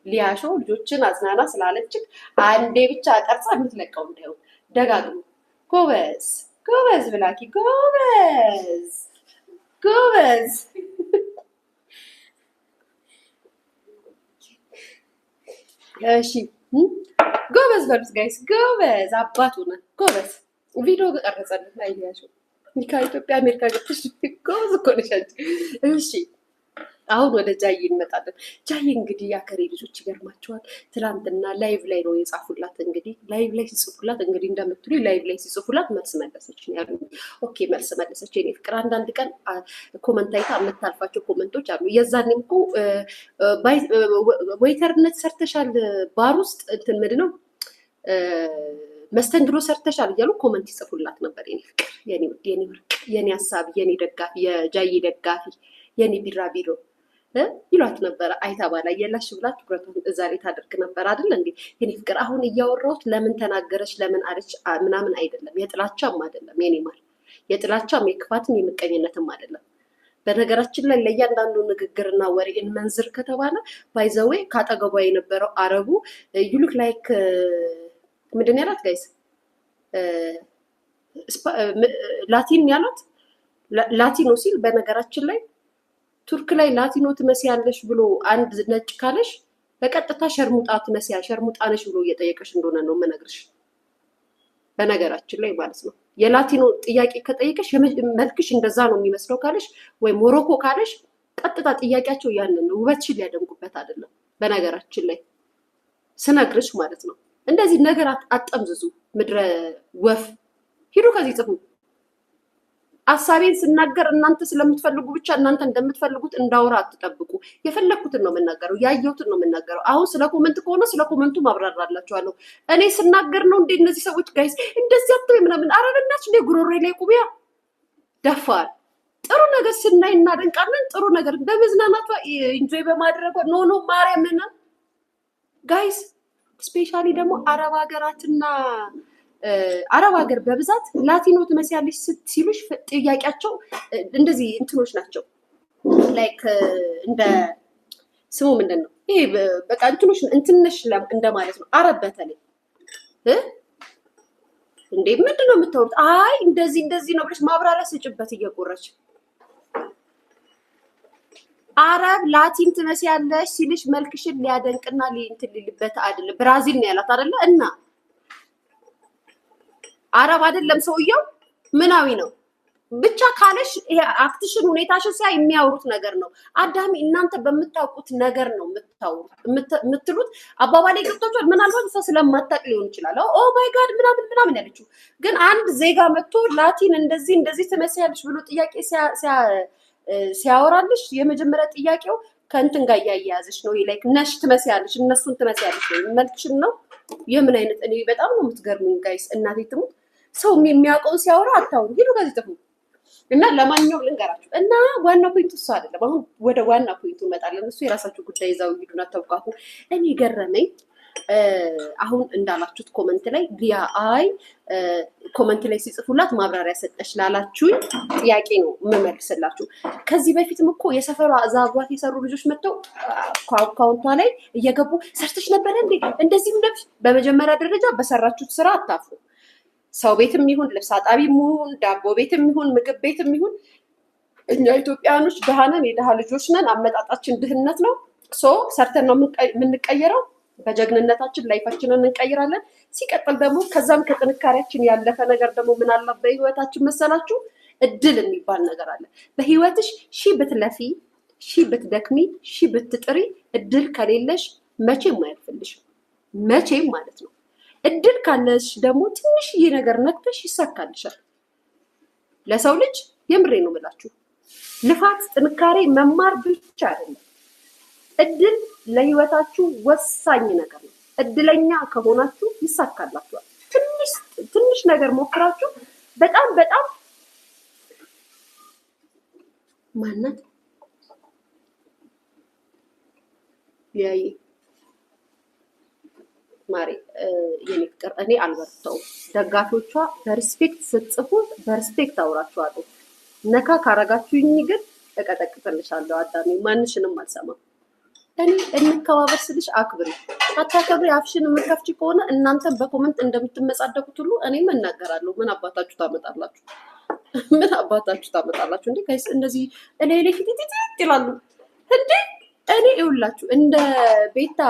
ሊያሾ ልጆችን አዝናና ስላለችክ አንዴ ብቻ ቀርጻ የምትለቀው እንዳይሆን ደጋግሞ ጎበዝ ጎበዝ ብላኪ ጎበዝ ጎበዝ እሺ ጎበዝ በሉት ጋይስ ጎበዝ አባቱ ነው ጎበዝ ቪዲዮ ቀረጸልን ላይ ሊያሾ ከኢትዮጵያ አሜሪካ ገብተሽ ጎበዝ እኮ ነሽ አንቺ እሺ አሁን ወደ ጃዬ እንመጣለን። ጃዬ እንግዲህ ያከሬ ልጆች ይገርማቸዋል። ትላንትና ላይቭ ላይ ነው የጻፉላት። እንግዲህ ላይቭ ላይ ሲጽፉላት እንግዲህ እንደምትሉ ላይቭ ላይ ሲጽፉላት መልስ መለሰች ነው ያሉት። ኦኬ መልስ መለሰች። የኔ ፍቅር አንዳንድ ቀን ኮመንት አይታ የምታልፋቸው ኮመንቶች አሉ። የዛኔም እኮ ዌይተርነት ሰርተሻል ባር ውስጥ እንትን ምንድን ነው መስተንግዶ ሰርተሻል እያሉ ኮመንት ይጽፉላት ነበር። የኔ ፍቅር፣ የኔ ውድ፣ የኔ ወርቅ፣ የኔ ሀሳብ፣ የኔ ደጋፊ፣ የጃዬ ደጋፊ፣ የኔ ቢራቢሮ ይሏት ነበረ። አይታ ባላ የላሽ ብላ ትኩረቱን እዛ ላይ ታደርግ ነበር አይደል እንዴ? የኔ ፍቅር አሁን እያወራሁት ለምን ተናገረች ለምን አለች ምናምን አይደለም። የጥላቻም አይደለም የኔ ማል፣ የጥላቻም የክፋትም የምቀኝነትም አይደለም። በነገራችን ላይ ለእያንዳንዱ ንግግርና ወሬ እንመንዝር ከተባለ ባይዘዌ ካጠገቧ የነበረው አረቡ ዩሉክ ላይክ ምንድን ያላት ጋይስ ላቲን ያላት ላቲኖ ሲል በነገራችን ላይ ቱርክ ላይ ላቲኖ ትመስያለሽ ብሎ አንድ ነጭ ካለሽ በቀጥታ ሸርሙጣ ሸርሙጣ ነሽ ብሎ እየጠየቀሽ እንደሆነ ነው የምነግርሽ። በነገራችን ላይ ማለት ነው የላቲኖ ጥያቄ ከጠየቀሽ መልክሽ እንደዛ ነው የሚመስለው ካለሽ ወይ ሞሮኮ ካለሽ ቀጥታ ጥያቄያቸው ያንን ነው። ውበትሽን ሊያደንቁበት አይደለም። በነገራችን ላይ ስነግርሽ ማለት ነው እንደዚህ ነገር አጠምዝዙ። ምድረ ወፍ ሂዱ ከዚህ ጽፉ። ሀሳቤን ስናገር እናንተ ስለምትፈልጉ ብቻ እናንተ እንደምትፈልጉት እንዳውራ አትጠብቁ። የፈለኩትን ነው የምናገረው፣ ያየሁትን ነው የምናገረው። አሁን ስለ ኮመንት ከሆነ ስለ ኮመንቱ ማብራራላችኋለሁ። እኔ ስናገር ነው እንዴ እነዚህ ሰዎች ጋይስ እንደዚህ አትበይ ምናምን። ኧረ በእናትሽ እንደ ጉሮሬ ላይ ቁቢያ ደፋል። ጥሩ ነገር ስናይ እናደንቃለን። ጥሩ ነገር በመዝናናቷ ኢንጆይ በማድረጓ ኖ ማርያምን ጋይስ ስፔሻሊ ደግሞ አረብ ሀገራትና አረብ ሀገር በብዛት ላቲኖ ትመስያለሽ ሲሉሽ ጥያቄያቸው እንደዚህ እንትኖች ናቸው። ላይክ እንደ ስሙ ምንድን ነው ይሄ በቃ እንትኖች እንትነሽ እንደማለት ነው። አረብ በተለይ እንዴ ምንድን ነው የምታወሩት? አይ እንደዚህ ነው ብለሽ ማብራሪያ ስጭበት እየቆረች አረብ ላቲን ትመስያለሽ ሲልሽ መልክሽን ሊያደንቅና እንትን ሊልበት አይደለም። ብራዚል ነው ያላት አይደለ? እና አረብ አይደለም ሰውየው ምናዊ ነው ብቻ ካለሽ ይሄ አክትሽን ሁኔታሽን ሲያ የሚያወሩት ነገር ነው። አዳሚ እናንተ በምታውቁት ነገር ነው የምትሉት። አባባሌ ገብቷችኋል? ምናልባት ሰው ስለማታውቅ ሊሆን ይችላል። ኦ ማይ ጋድ ምናምን ያለችው ግን አንድ ዜጋ መጥቶ ላቲን እንደዚህ ትመስያለሽ ብሎ ጥያቄ ሲያወራልሽ የመጀመሪያ ጥያቄው ከእንትን ጋር እያያያዘሽ ነው። ላይክ ነሽ ትመስያለሽ፣ እነሱን ትመስያለሽ ነው መልክሽን ነው። የምን አይነት እኔ በጣም ነው የምትገርሙኝ ጋይስ። እናቴ ትሙት ሰው የሚያውቀውን ሲያወራ አታውሩ። ሂዱ ጋር ይጥፉ እና ለማንኛውም ልንገራችሁ እና ዋና ፖይንቱ እሱ አይደለም። አሁን ወደ ዋና ፖይንቱ እንመጣለን። እሱ የራሳችሁ ጉዳይ ይዛው ሂዱና ተውቃቱ። እኔ ገረመኝ አሁን እንዳላችሁት ኮመንት ላይ ሊያ ኮመንት ላይ ሲጽፉላት ማብራሪያ ሰጠች ላላችሁኝ ጥያቄ ነው የምመልስላችሁ። ከዚህ በፊትም እኮ የሰፈሯ ዛጓት የሰሩ ልጆች መጥተው አካውንቷ ላይ እየገቡ ሰርተሽ ነበረ እንዴ እንደዚህ እንደዚህ። በመጀመሪያ ደረጃ በሰራችሁት ስራ አታፍሩ። ሰው ቤትም ይሁን ልብስ አጣቢም ይሁን ዳቦ ቤትም ይሁን ምግብ ቤትም ይሁን እኛ ኢትዮጵያኖች ድሃ ነን፣ የድሃ ልጆች ነን። አመጣጣችን ድህነት ነው። ሰርተን ነው የምንቀየረው። በጀግንነታችን ላይፋችንን እንቀይራለን። ሲቀጥል ደግሞ ከዛም ከጥንካሬያችን ያለፈ ነገር ደግሞ ምን አለ በህይወታችን መሰላችሁ? እድል የሚባል ነገር አለ። በህይወትሽ ሺህ ብትለፊ፣ ሺህ ብትደክሚ፣ ሺህ ብትጥሪ እድል ከሌለሽ መቼም አያልፍልሽም። መቼም ማለት ነው። እድል ካለሽ ደግሞ ትንሽዬ ነገር ነክተሽ ይሳካልሻል። ለሰው ልጅ የምሬ ነው የምላችሁ። ልፋት፣ ጥንካሬ፣ መማር ብቻ አይደለም። እድል ለህይወታችሁ ወሳኝ ነገር ነው። እድለኛ ከሆናችሁ ይሳካላችኋል። ትንሽ ነገር ሞክራችሁ በጣም ማናት ያይ ማሪ የኔ ፍቅር እኔ አልበርተውም። ደጋፊዎቿ በሪስፔክት ስትጽፉ በሪስፔክት አውራችኋለሁ። ነካ ካረጋችሁኝ ግን እቀጠቅጥልሻለሁ። አዳሚ ማንሽንም አልሰማም። እኔ እንከባበር ስልሽ አክብሪ። አታከብሪ አፍሽን የምከፍቺ ከሆነ እናንተን በኮመንት እንደምትመጻደቁት ሁሉ እኔም እናገራለሁ። ምን አባታችሁ ታመጣላችሁ? ምን አባታችሁ ታመጣላችሁ እንዴ? ጋይስ እንደዚህ እኔ ለኪት ይላሉ እንዴ? እኔ ይውላችሁ እንደ ቤታ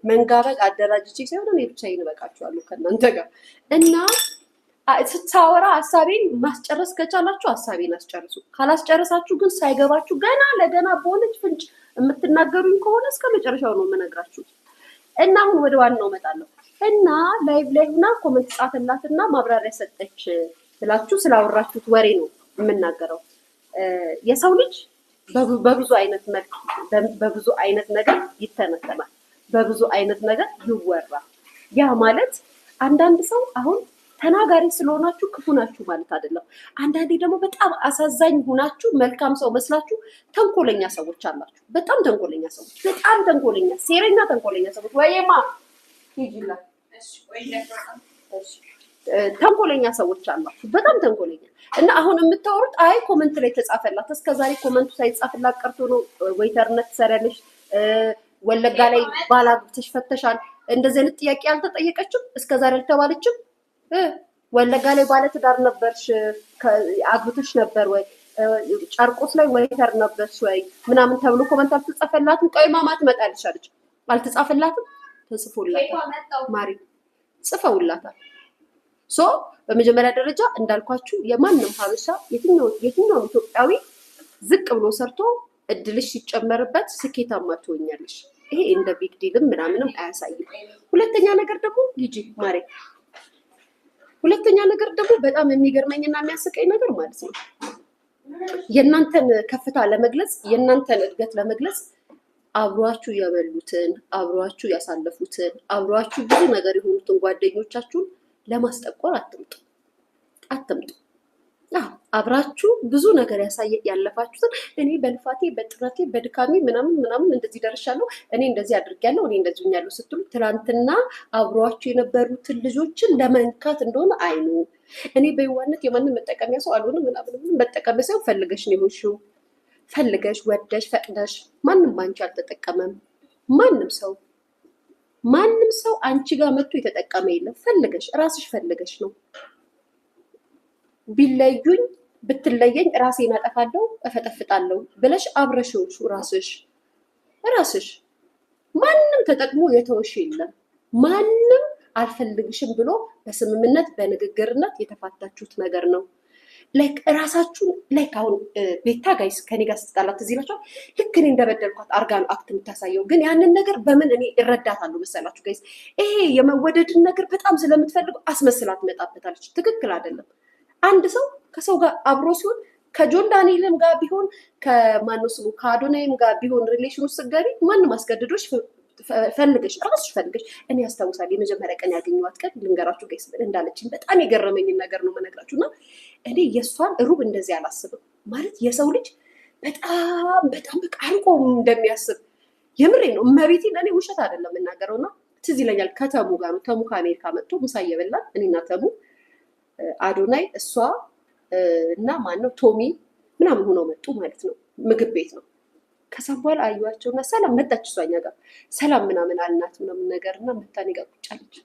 መንጋበግ አደራጅቼ ሳይሆን እኔ ብቻዬን እበቃችኋለሁ ከእናንተ ጋር እና ስታወራ ሀሳቤን ማስጨረስ ከቻላችሁ ሀሳቤን አስጨርሱ። ካላስጨረሳችሁ ግን ሳይገባችሁ ገና ለገና በሆነች ፍንጭ የምትናገሩኝ ከሆነ እስከ መጨረሻው ነው የምነግራችሁ። እና አሁን ወደ ዋናው እመጣለሁ። እና ላይቭ ላይ ሆና ኮመንት ጻፈላትና ማብራሪያ ሰጠች ብላችሁ ስላወራችሁት ወሬ ነው የምናገረው። የሰው ልጅ በብዙ አይነት መልክ በብዙ አይነት ነገር ይተነተናል፣ በብዙ አይነት ነገር ይወራል። ያ ማለት አንዳንድ ሰው አሁን ተናጋሪ ስለሆናችሁ ክፉ ናችሁ ማለት አይደለም። አንዳንዴ ደግሞ በጣም አሳዛኝ ሆናችሁ መልካም ሰው መስላችሁ ተንኮለኛ ሰዎች አላችሁ። በጣም ተንኮለኛ ሰዎች፣ በጣም ተንኮለኛ ሴረኛ ተንኮለኛ ሰዎች ወይማ ይጅላ ተንኮለኛ ሰዎች አላችሁ። በጣም ተንኮለኛ እና አሁን የምታወሩት አይ ኮመንት ላይ ተጻፈላት። እስከዛሬ ኮመንቱ ሳይጻፍላት ቀርቶ ነው ወይተርነት ትሰሪያለሽ፣ ወለጋ ላይ ባላግብተሽ ፈተሻል፣ እንደዚህ አይነት ጥያቄ አልተጠየቀችም። እስከዛሬ አልተባለችም። ወለጋ ላይ ባለትዳር ነበርሽ አግብተሽ ነበር ወይ? ጨርቆስ ላይ ወይተር ነበርሽ ወይ ምናምን ተብሎ ኮመንት አልተጻፈላትም። ቆይ ማማ ትመጣለች አለች። አልተጻፈላትም። ተጽፎላታል። ማሪ ጽፈውላታል። ሶ በመጀመሪያ ደረጃ እንዳልኳችሁ የማንም ሀበሻ የትኛውም ኢትዮጵያዊ ዝቅ ብሎ ሰርቶ እድልሽ ሲጨመርበት ስኬታማ ትሆኛለሽ። ይሄ እንደ ቢግ ዲልም ምናምንም አያሳይም። ሁለተኛ ነገር ደግሞ ሂጂ ማሪ ሁለተኛ ነገር ደግሞ በጣም የሚገርመኝና የሚያስቀኝ ነገር ማለት ነው የእናንተን ከፍታ ለመግለጽ የእናንተን እድገት ለመግለጽ አብሯችሁ የበሉትን አብሯችሁ ያሳለፉትን አብሯችሁ ብዙ ነገር የሆኑትን ጓደኞቻችሁን ለማስጠቆር አትምጡ። አብራችሁ ብዙ ነገር ያለፋችሁትን እኔ በልፋቴ በጥረቴ በድካሜ ምናምን እንደዚህ ደርሻለሁ፣ እኔ እንደዚህ አድርጌያለሁ፣ እኔ እንደዚህ ሆኛለሁ ስትሉ ትናንትና አብሯችሁ የነበሩትን ልጆችን ለመንካት እንደሆነ አይኑ። እኔ በየዋነት የማንም መጠቀሚያ ሰው አልሆንም ምናምን። መጠቀሚያ ሰው ፈልገሽ ነው የሆንሽው። ፈልገሽ ወደሽ ፈቅደሽ። ማንም አንቺ አልተጠቀመም። ማንም ሰው አንቺ ጋር መጥቶ የተጠቀመ የለም። ፈልገሽ ራስሽ ፈልገሽ ነው። ቢለዩኝ ብትለየኝ ራሴን አጠፋለሁ እፈጠፍጣለሁ ብለሽ አብረሽው ራስሽ ማንም ተጠቅሞ የተወሽ የለም። ማንም አልፈልግሽም ብሎ በስምምነት በንግግርነት የተፋታችሁት ነገር ነው። ላይክ ራሳችሁን ላይክ አሁን ቤታ ጋይስ ከኔ ጋር ስትጣላት እዚህ ናቸው። ልክ እኔ እንደበደልኳት አርጋ ነው አክት የምታሳየው። ግን ያንን ነገር በምን እኔ እረዳታለሁ መሰላችሁ ጋይስ? ይሄ የመወደድን ነገር በጣም ስለምትፈልገው አስመስላ ትመጣበታለች። ትክክል አይደለም። አንድ ሰው ከሰው ጋር አብሮ ሲሆን ከጆን ዳንኤልም ጋር ቢሆን ከማነው ስሙ ከአዶናይም ጋር ቢሆን ሪሌሽን ውስጥ ስትገቢ ማንም አስገድዶሽ ፈልገሽ ራስሽ ፈልገሽ። እኔ ያስታውሳል የመጀመሪያ ቀን ያገኘኋት ቀን ልንገራችሁ ጋይስ እንዳለችኝ በጣም የገረመኝን ነገር ነው መነግራችሁ። እና እኔ የእሷን ሩብ እንደዚህ አላስብም። ማለት የሰው ልጅ በጣም በቃ አርቆ እንደሚያስብ የምሬ ነው። እመቤቴን እኔ ውሸት አይደለም የምናገረው። እና ትዝ ይለኛል ከተሙ ጋር ነው። ተሙ ከአሜሪካ መጥቶ ምሳ እየበላን እኔና ተሙ አዶናይ እሷ እና ማነው ቶሚ ምናምን ሆነው መጡ ማለት ነው። ምግብ ቤት ነው። ከዛም በኋላ አዩዋቸውና ሰላም መጣች። እሷኛ ጋር ሰላም ምናምን አልናት ምናምን ነገርና መታኔ ጋር ቁጭ አለች።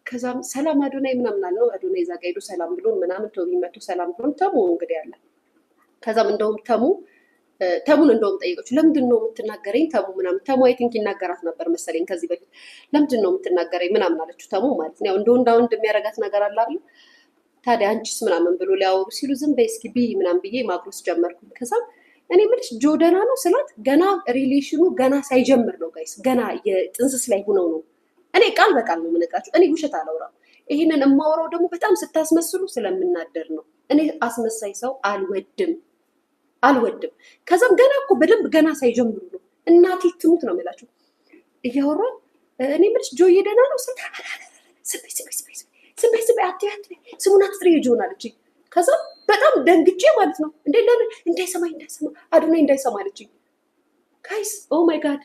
ከዛም ሰላም አዶናይ ምናምን አለው። አዶናይ እዛ ጋር ሄዶ ሰላም ብሎን ምናምን ቶሚ መጥቶ ሰላም ብሎን ተሙ እንግዲህ ያለ። ከዛም እንደውም ተሙን እንደውም ጠይቀችው ለምንድን ነው የምትናገረኝ ተሙ ምናምን። ተሙ አይ ቲንክ ይናገራት ነበር መሰለኝ ከዚህ በፊት። ለምንድን ነው የምትናገረኝ ምናምን አለችው። ተሙ ማለት ነው ያው እንደ ወንድ የሚያረጋት ነገር አለ አይደል? ታዲያ አንቺስ ምናምን ብሎ ሊያወሩ ሲሉ ዝም በይ እስኪ ብይ ምናምን ብዬ ማጉረስ ጀመርኩ። ከዛም እኔ የምልሽ ጆ ደህና ነው ስላት ገና ሪሌሽኑ ገና ሳይጀምር ነው ጋይስ፣ ገና የጥንስስ ላይ ሆነው ነው። እኔ ቃል በቃል ነው የምነግራችሁ። እኔ ውሸት አላወራም። ይሄንን የማወራው ደግሞ በጣም ስታስመስሉ ስለምናደር ነው። እኔ አስመሳይ ሰው አልወድም። ከዛም ገና እኮ በደንብ ገና ሳይጀምሩ ነው። እናቴ ትሙት ነው የምላችሁ እያወራን እኔ የምልሽ ጆዬ ደህና ነው ስል ስበይ አትያት ስሙን አትጥሪ ጆን አለችኝ። ከዛ በጣም ደንግጬ ማለት ነው እንዴ ለምን እንዳይሰማ አዶናይ እንዳይሰማ አለችኝ። ጋይስ ኦ ማይ ጋድ።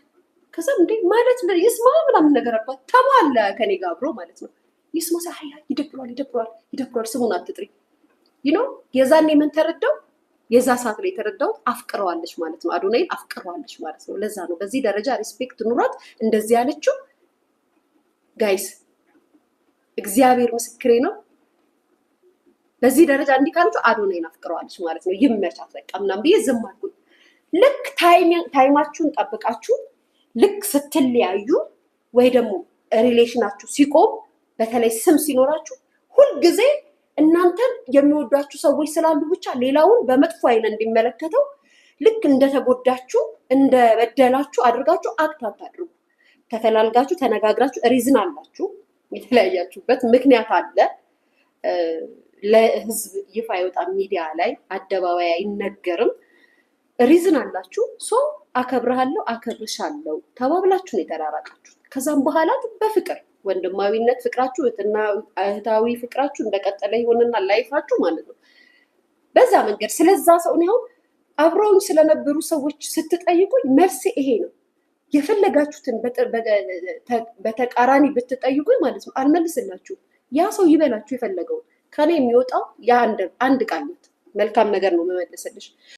ከዛ እንዴ ማለት ይስማ ምናምን ነገር አልኳት። ተባለ ከኔ ጋር አብሮ ማለት ነው ይስማ ሳይያ ይደብሯል ስሙን አትጥሪ የዛኔ ምን ተረዳው የዛ ሰዓት ላይ የተረዳሁት አፍቅረዋለች ማለት ነው። አዶናይን አፍቅረዋለች ማለት ነው። ለዛ ነው በዚህ ደረጃ ሪስፔክት ኑሯት እንደዚህ ያለችው። ጋይስ እግዚአብሔር ምስክሬ ነው። በዚህ ደረጃ እንዲህ ካለችው አዶናይን አፍቅረዋለች ማለት ነው። ይመቻት በቃ ምናምን ብዬ ዝም አልኩኝ። ልክ ታይማችሁን ጠብቃችሁ ልክ ስትለያዩ ወይ ደግሞ ሪሌሽናችሁ ሲቆም በተለይ ስም ሲኖራችሁ ሁልጊዜ እናንተን የሚወዷችሁ ሰዎች ስላሉ ብቻ ሌላውን በመጥፎ አይን እንዲመለከተው ልክ እንደተጎዳችሁ እንደበደላችሁ አድርጋችሁ አክት አታድርጉ። ተፈላልጋችሁ ተነጋግራችሁ ሪዝን አላችሁ፣ የተለያያችሁበት ምክንያት አለ። ለህዝብ ይፋ ይወጣ ሚዲያ ላይ አደባባይ አይነገርም። ሪዝን አላችሁ። ሶ አከብርሃለሁ አከብርሻለሁ ተባብላችሁ ነው የተራራቃችሁ። ከዛም በኋላ በፍቅር ወንድማዊነት ፍቅራችሁ እህታዊ ፍቅራችሁ እንደቀጠለ ይሆንና ላይፋችሁ ማለት ነው በዛ መንገድ። ስለዛ ሰው ነው አብረውኝ ስለነበሩ ሰዎች ስትጠይቁኝ መልስ ይሄ ነው። የፈለጋችሁትን በተቃራኒ ብትጠይቁኝ ማለት ነው አልመልስላችሁ። ያ ሰው ይበላችሁ የፈለገው ከኔ የሚወጣው ያ አንድ ቃል መልካም ነገር ነው መመለስልሽ።